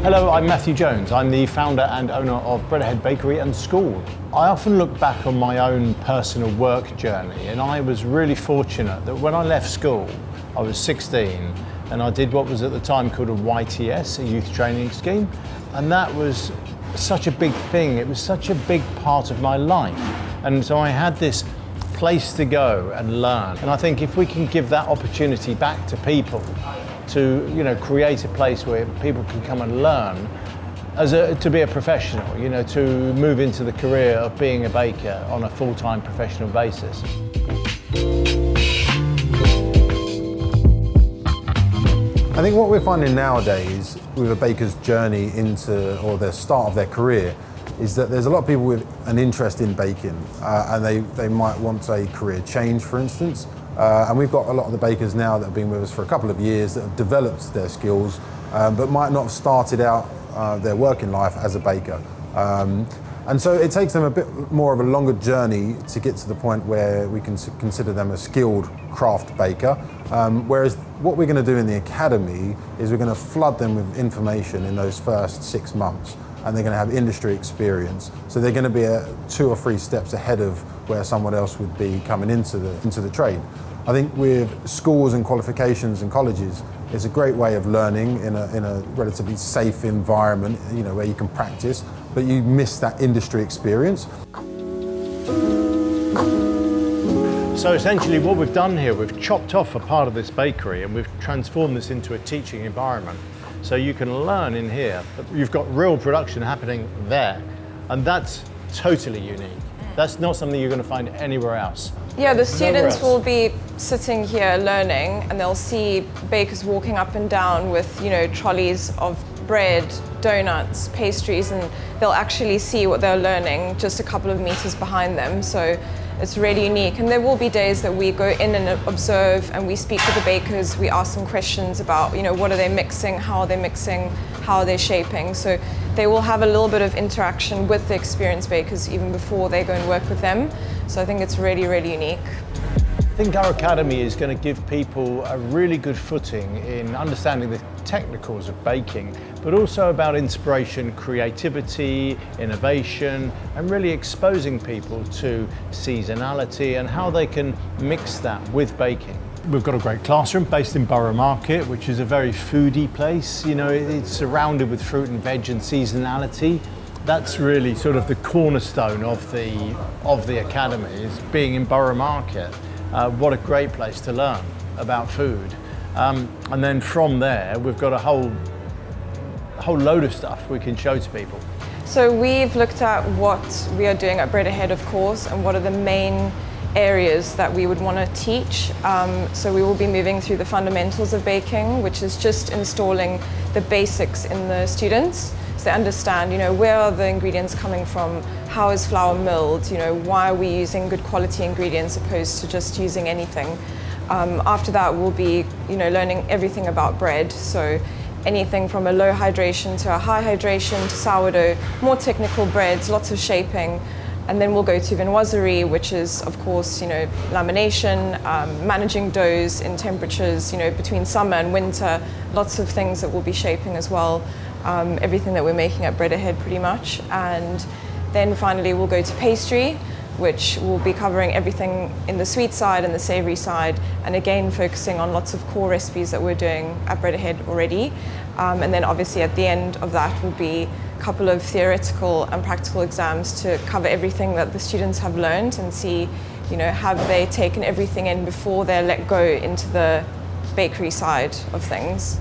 Hello, I'm Matthew Jones. I'm the founder and owner of Bread Ahead Bakery and School. I often look back on my own personal work journey, and I was really fortunate that when I left school, I was 16, and I did what was at the time called a YTS, a youth training scheme, and that was such a big thing. It was such a big part of my life, and so I had this place to go and learn. And I think if we can give that opportunity back to people, to create a place where people can come and learn to be a professional, to move into the career of being a baker on a full-time professional basis. I think what we're finding nowadays with a baker's journey into, or the start of their career, is that there's a lot of people with an interest in baking, and they might want a career change, for instance. And we've got a lot of the bakers now that have been with us for a couple of years that have developed their skills, but might not have started out their working life as a baker. And so it takes them a bit more of a longer journey to get to the point where we can consider them a skilled craft baker. Whereas what we're going to do in the academy is we're going to flood them with information in those first 6 months, and they're going to have industry experience. So they're going to be 2 or 3 steps ahead of where someone else would be coming into the trade. I think with schools and qualifications and colleges, it's a great way of learning in a relatively safe environment, where you can practice, but you miss that industry experience. So essentially what we've done here, we've chopped off a part of this bakery and we've transformed this into a teaching environment. So you can learn in here, but you've got real production happening there, and that's totally unique. That's not something you're going to find anywhere else. Yeah, the students will be sitting here learning, and they'll see bakers walking up and down with, trolleys of bread, donuts, pastries, and they'll actually see what they're learning just a couple of meters behind them. So it's really unique. And there will be days that we go in and observe, and we speak to the bakers, we ask them questions about, what are they mixing, how are they shaping. So they will have a little bit of interaction with the experienced bakers even before they go and work with them. So I think it's really, really unique. I think our academy is going to give people a really good footing in understanding the technicals of baking, but also about inspiration, creativity, innovation, and really exposing people to seasonality and how they can mix that with baking. We've got a great classroom based in Borough Market, which is a very foodie place. It's surrounded with fruit and veg and seasonality. That's really sort of the cornerstone of the academy, is being in Borough Market. What a great place to learn about food. And then from there, we've got a whole load of stuff we can show to people. So we've looked at what we are doing at Bread Ahead, of course, and what are the main areas that we would want to teach. So we will be moving through the fundamentals of baking, which is just installing the basics in the students, so they understand, where are the ingredients coming from, how is flour milled, why are we using good quality ingredients opposed to just using anything. After that, we'll be, learning everything about bread. So anything from a low hydration to a high hydration to sourdough, more technical breads, lots of shaping. And then we'll go to viennoiserie, which is, of course, lamination, managing doughs in temperatures, between summer and winter, lots of things that we'll be shaping as well. Everything that we're making at Bread Ahead pretty much. And then finally we'll go to pastry, which will be covering everything in the sweet side and the savory side, and again focusing on lots of core recipes that we're doing at Bread Ahead already. And then obviously at the end of that will be a couple of theoretical and practical exams to cover everything that the students have learned and see, have they taken everything in before they're let go into the bakery side of things.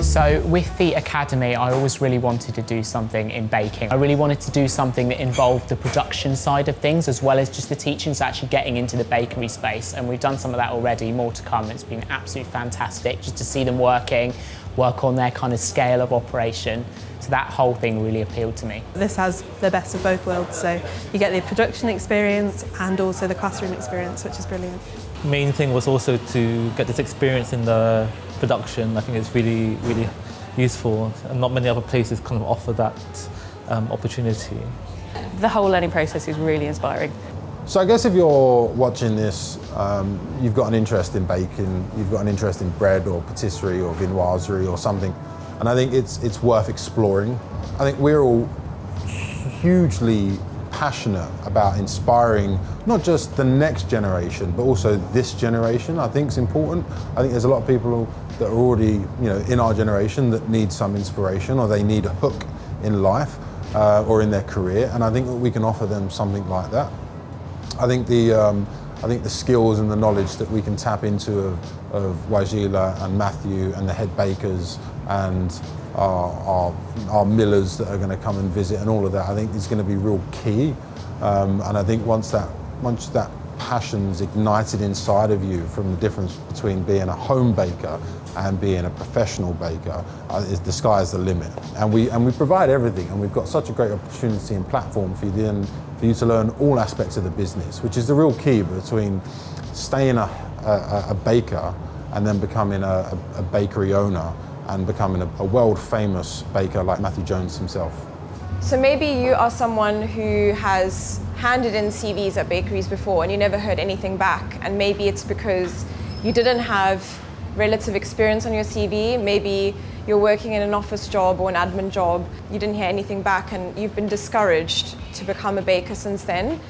So with the academy, I always really wanted to do something in baking. I really wanted to do something that involved the production side of things, as well as just the teaching, so actually getting into the bakery space. And we've done some of that already, more to come. It's been absolutely fantastic just to see them work on their kind of scale of operation. So that whole thing really appealed to me. This has the best of both worlds, so you get the production experience and also the classroom experience, which is brilliant. Main thing was also to get this experience in the production. I think it's really, really useful, and not many other places kind of offer that opportunity. The whole learning process is really inspiring. So I guess if you're watching this, you've got an interest in baking, you've got an interest in bread or patisserie or viennoiserie or something, and I think it's worth exploring. I think we're all hugely passionate about inspiring not just the next generation, but also this generation. I think it's important. I think there's a lot of people that are already, in our generation that need some inspiration, or they need a hook in life or in their career, and I think that we can offer them something like that. I think the skills and the knowledge that we can tap into of Wajila and Matthew and the head bakers and our millers that are going to come and visit and all of that, I think is going to be real key. And I think once that passion's ignited inside of you from the difference between being a home baker and being a professional baker, the sky's the limit. And we provide everything, and we've got such a great opportunity and platform for you to learn all aspects of the business, which is the real key between staying a baker and then becoming a bakery owner and becoming a world famous baker like Matthew Jones himself. So maybe you are someone who has handed in CVs at bakeries before and you never heard anything back, and maybe it's because you didn't have relative experience on your CV. Maybe you're working in an office job or an admin job, you didn't hear anything back and you've been discouraged to become a baker since then.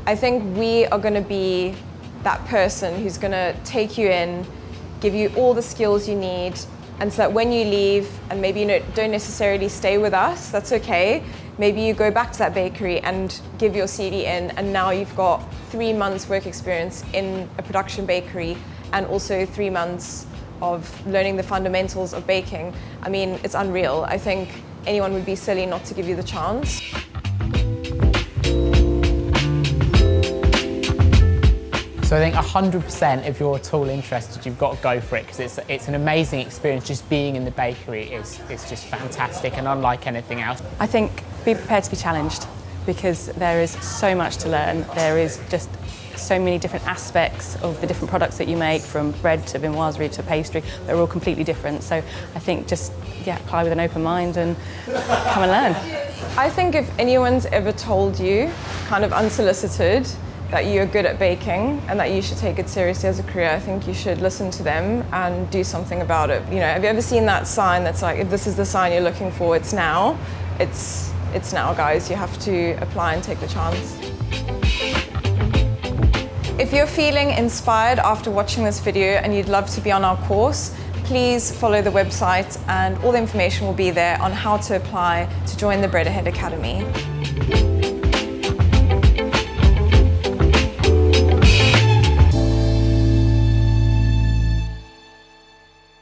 I think we are going to be that person who's going to take you in, give you all the skills you need, and so that when you leave and maybe you don't necessarily stay with us, that's okay. Maybe you go back to that bakery and give your CV in, and now you've got 3 months work experience in a production bakery and also 3 months of learning the fundamentals of baking. I mean, it's unreal. I think anyone would be silly not to give you the chance. So I think 100% if you're at all interested, you've got to go for it, because it's an amazing experience. Just being in the bakery is just fantastic and unlike anything else. I think be prepared to be challenged, because there is so much to learn. There is just so many different aspects of the different products that you make, from bread to viennoiserie to pastry. They're all completely different. So I think just apply with an open mind and come and learn. I think if anyone's ever told you, kind of unsolicited, that you're good at baking and that you should take it seriously as a career, I think you should listen to them and do something about it. Have you ever seen that sign that's like, if this is the sign you're looking for, it's now. It's now, guys. You have to apply and take the chance. If you're feeling inspired after watching this video and you'd love to be on our course, please follow the website and all the information will be there on how to apply to join the Bread Ahead Academy.